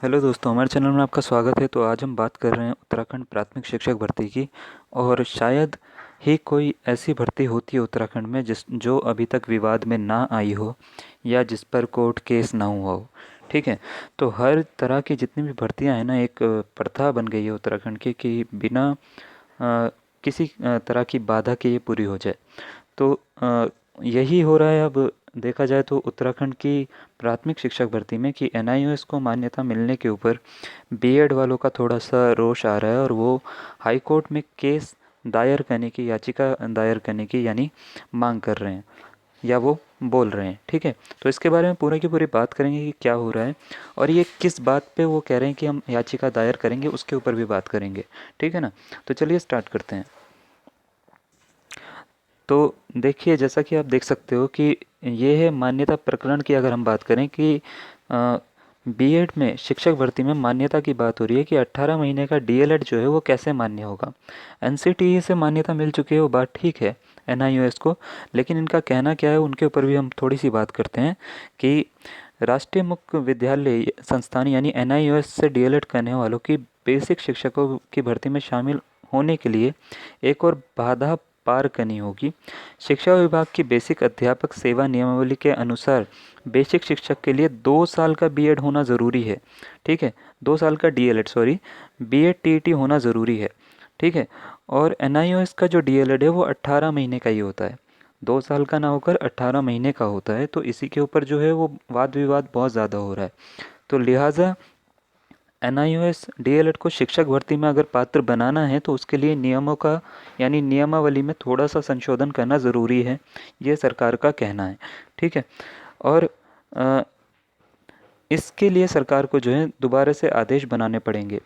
Hello दोस्तों, हमारे channel में आपका स्वागत है। तो आज हम बात कर रहे हैं उत्तराखंड प्राथमिक शिक्षक भर्ती की। और शायद ही कोई ऐसी भर्ती होती है उत्तराखंड में जो अभी तक विवाद में ना आई हो या जिस पर कोर्ट केस ना हुआ हो। ठीक है। तो हर तरह की जितनी भी भर्तियां हैं ना, एक प्रथा बन गई है उत्तराखंड की कि बिना किसी तरह की बाधा के ये पूरी हो जाए। तो यही हो रहा है अब। देखा जाए तो उत्तराखंड की प्राथमिक शिक्षक भर्ती में कि एनआईओएस को मान्यता मिलने के ऊपर बीएड वालों का थोड़ा सा रोष आ रहा है, और वो हाई कोर्ट में केस दायर करने की, याचिका दायर करने की यानी मांग कर रहे हैं, या वो बोल रहे हैं। ठीक है। तो इसके बारे में पूरी की पूरी बात करेंगे कि क्या हो रहा है और ये किस बात पे वो कह रहे हैं कि हम याचिका दायर करेंगे, उसके ऊपर भी बात करेंगे। ठीक है ना। तो चलिए स्टार्ट करते हैं। तो देखिए, जैसा कि आप देख सकते हो कि ये है मान्यता प्रकरण की। अगर हम बात करें कि बीएड में शिक्षक भर्ती में मान्यता की बात हो रही है कि 18 महीने का डीएलएड जो है वो कैसे मान्य होगा। एनसीटीई से मान्यता मिल चुकी है, वो बात ठीक है एनआईओएस को। लेकिन इनका कहना क्या है, उनके ऊपर भी हम थोड़ी सी बात करते हैं कि राष्ट्रीय मुख्य विद्यालय संस्थान यानी एनआईओएस से डीएलएड करने वालों की बेसिक शिक्षकों की भर्ती में शामिल होने के लिए एक और बाधा पार करनी होगी। शिक्षा विभाग की बेसिक अध्यापक सेवा नियमावली के अनुसार बेसिक शिक्षक के लिए 2 साल का बीएड होना ज़रूरी है। ठीक है। 2 साल का डीएलएड, सॉरी, बीएड टीईटी होना ज़रूरी है। ठीक है। और एनआईओएस का जो डीएलएड है वो 18 महीने का ही होता है। 2 साल का ना होकर 18 महीने का होता है। तो इसी के ऊपर जो है वो वाद विवाद बहुत ज़्यादा हो रहा है। तो लिहाजा एनआईओएस डीएलएड को शिक्षक भर्ती में अगर पात्र बनाना है तो उसके लिए नियमों का यानी नियमावली में थोड़ा सा संशोधन करना ज़रूरी है, ये सरकार का कहना है। ठीक है। और अ, इसके लिए सरकार को जो है दोबारा से आदेश बनाने पड़ेंगे।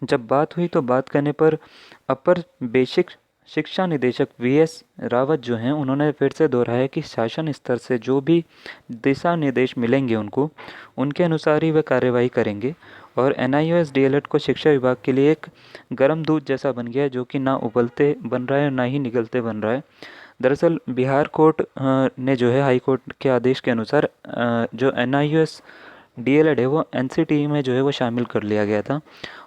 जब बात हुई तो बात करने पर अपर बेसिक शिक्षा निदेशक वीएस रावत जो हैं, उन्होंने फिर से दोहराया कि शासन स्तर से जो भी दिशा निर्देश मिलेंगे उनको, उनके अनुसार ही वे कार्यवाही करेंगे। और एनआईओएस डीएलएड को शिक्षा विभाग के लिए एक गर्म दूध जैसा बन गया है, जो कि ना उबलते बन रहा है ना ही निगलते बन रहा है। दरअसल बिहार कोर्ट ने जो है हाई कोर्ट के आदेश के अनुसार जो एनआईओएस डीएलएड है वो एनसीटीई में जो है वो शामिल कर लिया गया था,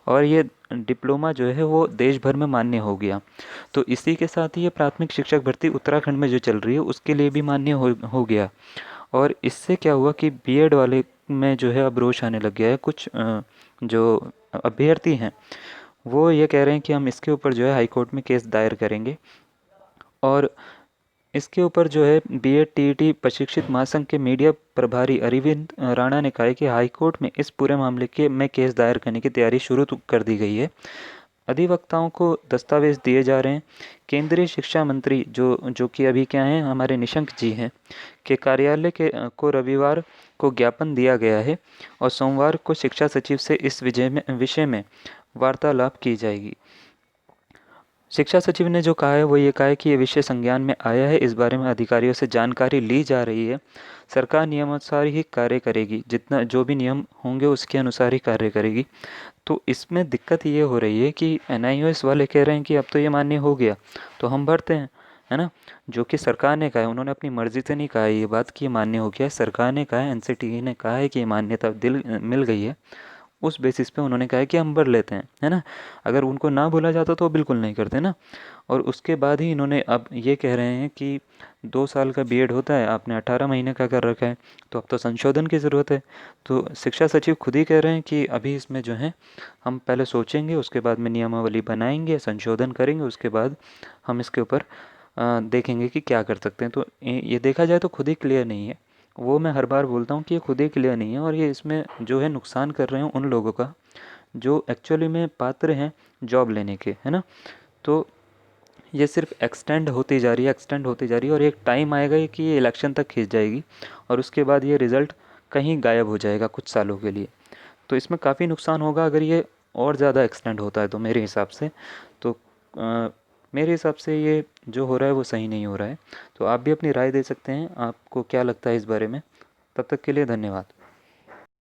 और ये डिप्लोमा जो है वो देश भर में मान्य हो गया। तो इसी के साथ ही ये प्राथमिक शिक्षक भर्ती उत्तराखंड में जो चल रही है उसके लिए भी मान्य हो गया। और इससे क्या हुआ कि बीएड वाले में जो है अब रोष आने लग गया है। कुछ जो अभ्यर्थी हैं वो ये कह रहे हैं कि हम इसके ऊपर जो है हाई कोर्ट में केस दायर करेंगे। और इसके ऊपर जो है बीएड टीईटी प्रशिक्षित महासंघ के मीडिया प्रभारी अरविंद राणा ने कहा है कि हाईकोर्ट में इस पूरे मामले के में केस दायर करने की तैयारी शुरू कर दी गई है। अधिवक्ताओं को दस्तावेज दिए जा रहे हैं। केंद्रीय शिक्षा मंत्री जो जो कि अभी क्या हैं, हमारे निशंक जी हैं, के कार्यालय को रविवार को ज्ञापन दिया गया है, और सोमवार को शिक्षा सचिव से इस विषय में वार्तालाप की जाएगी। शिक्षा सचिव ने जो कहा है वो ये कहा है कि ये विषय संज्ञान में आया है, इस बारे में अधिकारियों से जानकारी ली जा रही है। सरकार नियमानुसार ही कार्य करेगी, जितना जो भी नियम होंगे उसके अनुसार ही कार्य करेगी। तो इसमें दिक्कत ये हो रही है कि एनआईओएस वाले कह रहे हैं कि अब तो ये मान्य हो गया तो हम भरते हैं, है ना। जो कि सरकार ने कहा है, उन्होंने अपनी मर्जी से नहीं कहा है ये बात कि ये मान्य हो गया है। सरकार ने कहा है, एनसीटीई ने कहा है कि ये मान्यता दिल मिल गई है। उस बेसिस पे उन्होंने कहा है कि हम भर लेते हैं, है ना। अगर उनको ना बोला जाता तो वो बिल्कुल नहीं करते ना। और उसके बाद ही इन्होंने अब ये कह रहे हैं कि 2 साल का बीएड होता है, आपने 18 महीने का कर रखा है, तो अब तो संशोधन की ज़रूरत है। तो शिक्षा सचिव खुद ही कह रहे हैं कि अभी इसमें जो है हम पहले सोचेंगे, उसके बाद में नियमावली बनाएंगे, संशोधन करेंगे, उसके बाद हम इसके ऊपर देखेंगे कि क्या कर सकते हैं। तो ये देखा जाए तो खुद ही क्लियर नहीं है। वो मैं हर बार बोलता हूँ कि ये खुद ही क्लियर नहीं है, और ये इसमें जो है नुकसान कर रहे हैं उन लोगों का जो एक्चुअली में पात्र हैं जॉब लेने के, है ना। तो ये सिर्फ एक्सटेंड होती जा रही है, एक्सटेंड होती जा रही है, और एक टाइम आएगा कि ये इलेक्शन तक खींच जाएगी, और उसके बाद ये रिज़ल्ट कहीं गायब हो जाएगा कुछ सालों के लिए। तो इसमें काफ़ी नुकसान होगा अगर ये और ज़्यादा एक्सटेंड होता है तो मेरे हिसाब से। तो मेरे हिसाब से ये जो हो रहा है वो सही नहीं हो रहा है। तो आप भी अपनी राय दे सकते हैं, आपको क्या लगता है इस बारे में। तब तक के लिए धन्यवाद।